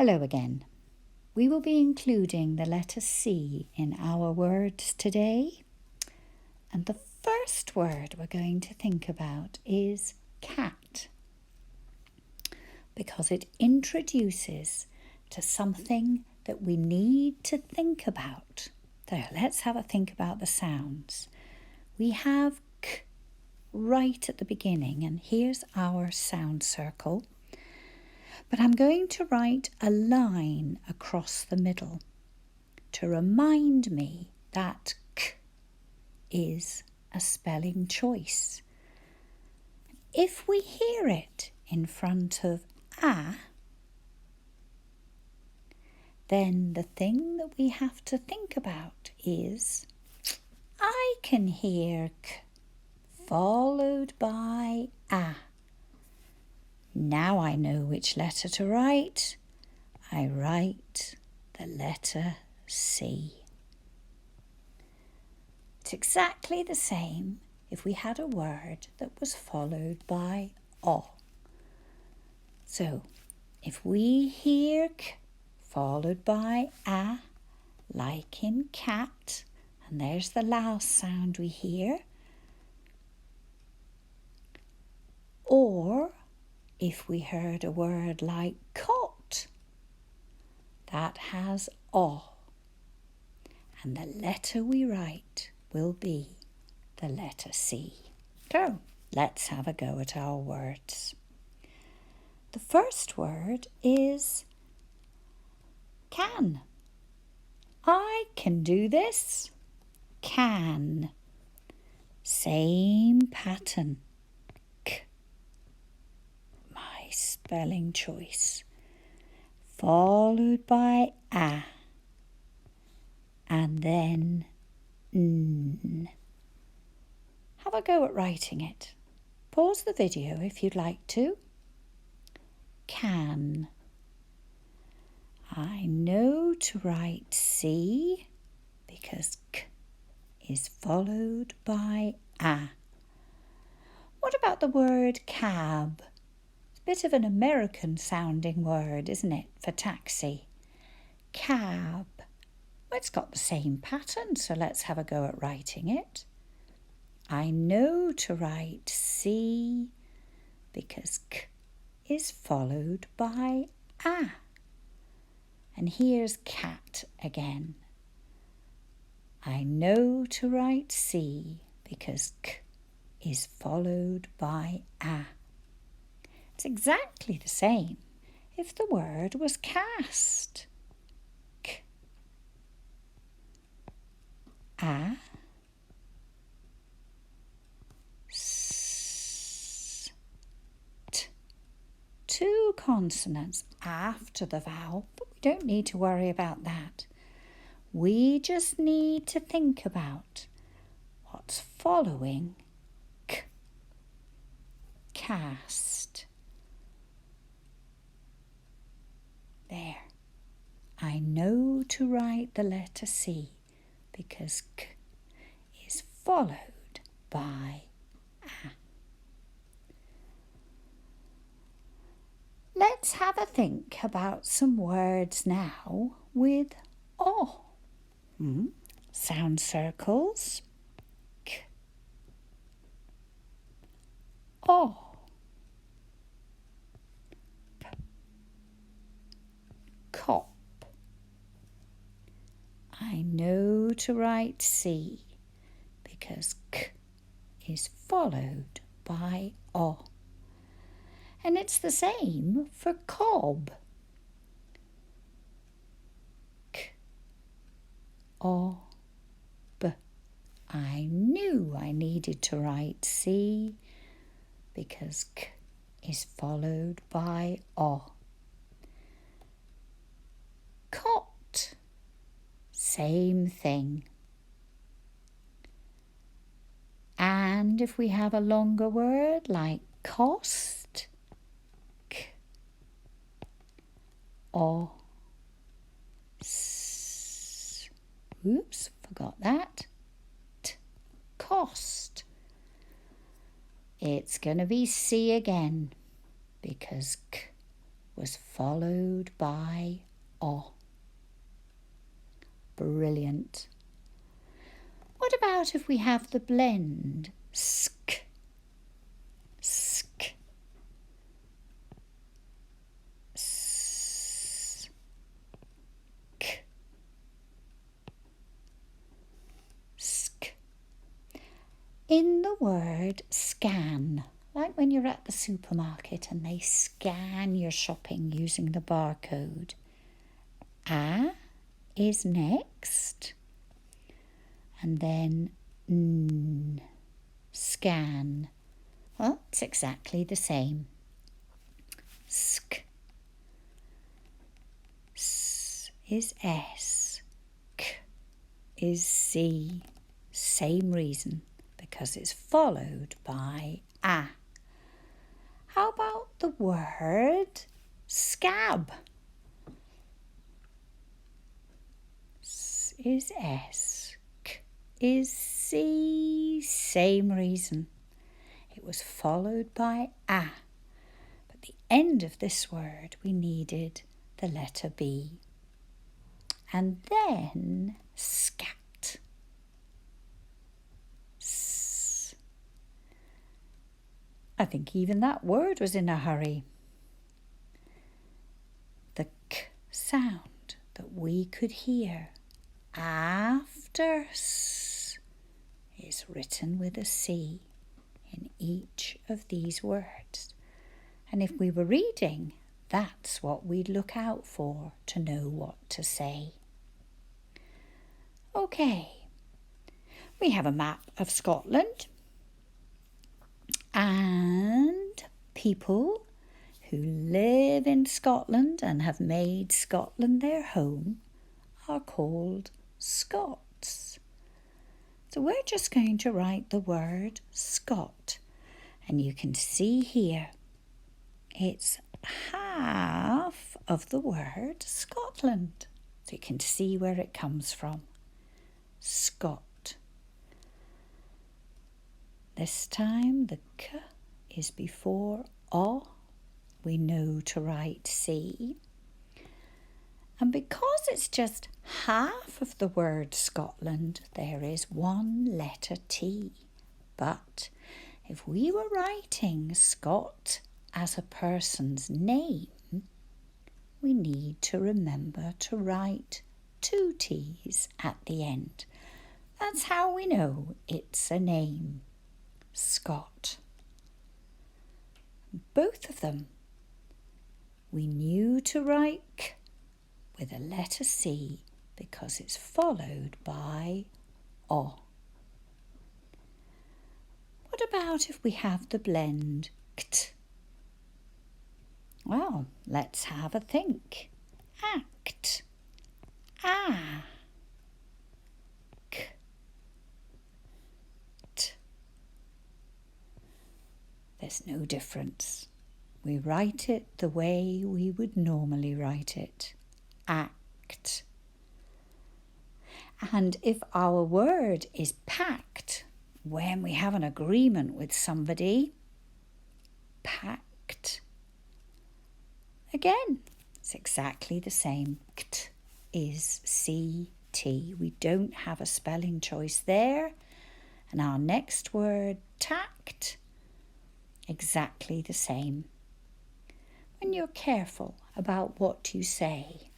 Hello again. We will be including the letter C in our words today. And the first word we're going to think about is cat, because it introduces to something that we need to think about. So let's have a think about the sounds. We have k right at the beginning, and here's our sound circle. But I'm going to write a line across the middle to remind me that k is a spelling choice. If we hear it in front of a, then the thing that we have to think about is I can hear k followed by a. Now I know which letter to write. I write the letter C. It's exactly the same if we had a word that was followed by O. So, if we hear k followed by a, like in cat, and there's the last sound we hear, or if we heard a word like cot, that has O, and the letter we write will be the letter C. So, let's have a go at our words. The first word is can. I can do this. Can. Same pattern. K. My spelling choice. Followed by a. And then n. Have a go at writing it. Pause the video if you'd like to. Can. I know to write C because k is followed by a. What about the word cab? It's a bit of an American sounding word, isn't it, for taxi? Cab. Well, it's got the same pattern, so let's have a go at writing it. I know to write C because k is followed by a. And here's cat again. I know to write C because k is followed by a. It's exactly the same if the word was cast. K, a, s, t. Two consonants after the vowel, but we don't need to worry about that. We just need to think about what's following k. Cast. There. I know to write the letter C because k is followed by a. Let's have a think about some words now with O. Sound circles. K, O, p, cop. I know to write C because k is followed by O. And it's the same for cob. K, O, b. I knew I needed to write C because k is followed by O. Cot. Same thing. And if we have a longer word like cost, k, O, s. Oops, forgot that. T, cost. It's going to be C again because k was followed by O. Brilliant. What about if we have the blend? Sk, sk, sk, sk. In the word scan, like when you're at the supermarket and they scan your shopping using the barcode, A is next, and then N, scan. Well, it's exactly the same. Sk. S is S. K is C. Same reason, because it's followed by A. How about the word scab? S is S. K is C. Same reason. It was followed by A. But at the end of this word, we needed the letter B. And then scat. S. I think even that word was in a hurry. The K sound that we could hear after S is written with a C in each of these words. And if we were reading, that's what we'd look out for to know what to say. Okay, we have a map of Scotland, and people who live in Scotland and have made Scotland their home are called Scots. So we're just going to write the word Scot, and you can see here it's half of the word Scotland. So you can see where it comes from. Scot. This time the K is before O. We know to write C. And because it's just half of the word Scotland, there is one letter T. But if we were writing Scot as a person's name, we need to remember to write two T's at the end. That's how we know it's a name, Scott. Both of them, we knew to write K with a letter C because it's followed by O. What about if we have the blend kt? Well, let's have a think. Act. Ah. K. T. There's no difference. We write it the way we would normally write it. Act. And if our word is packed, when we have an agreement with somebody, packed. Again, it's exactly the same. Kt is C-T. We don't have a spelling choice there. And our next word, tact, exactly the same. When you're careful about what you say,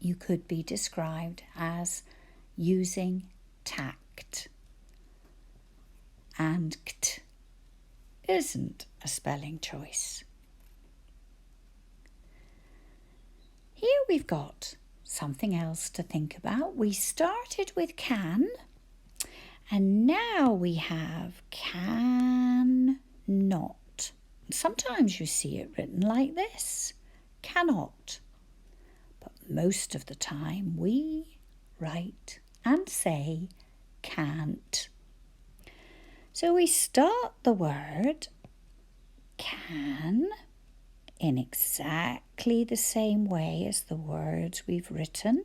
you could be described as using tact. And kt isn't a spelling choice. Here we've got something else to think about. We started with can, and now we have can not. Sometimes you see it written like this, cannot. But most of the time we write and say can't. So we start the word can in exactly the same way as the words we've written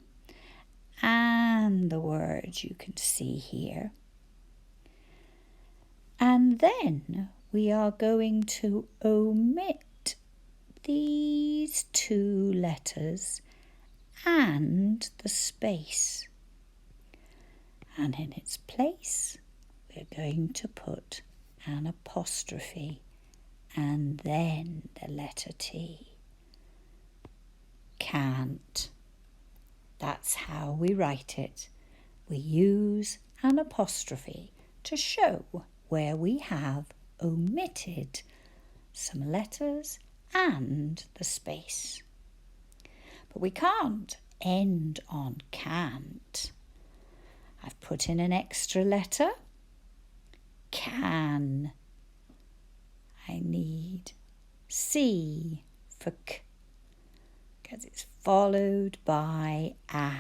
and the words you can see here. And then we are going to omit these two letters and the space. And in its place, we're going to put an apostrophe and then the letter T. Can't. That's how we write it. We use an apostrophe to show where we have omitted some letters and the space. But we can't end on can't. I've put in an extra letter. Can. I need C for K, because it's followed by A.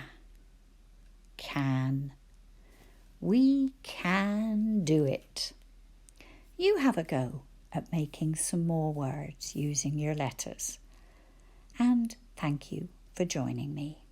Can. We can do it. You have a go at making some more words using your letters. And thank you for joining me.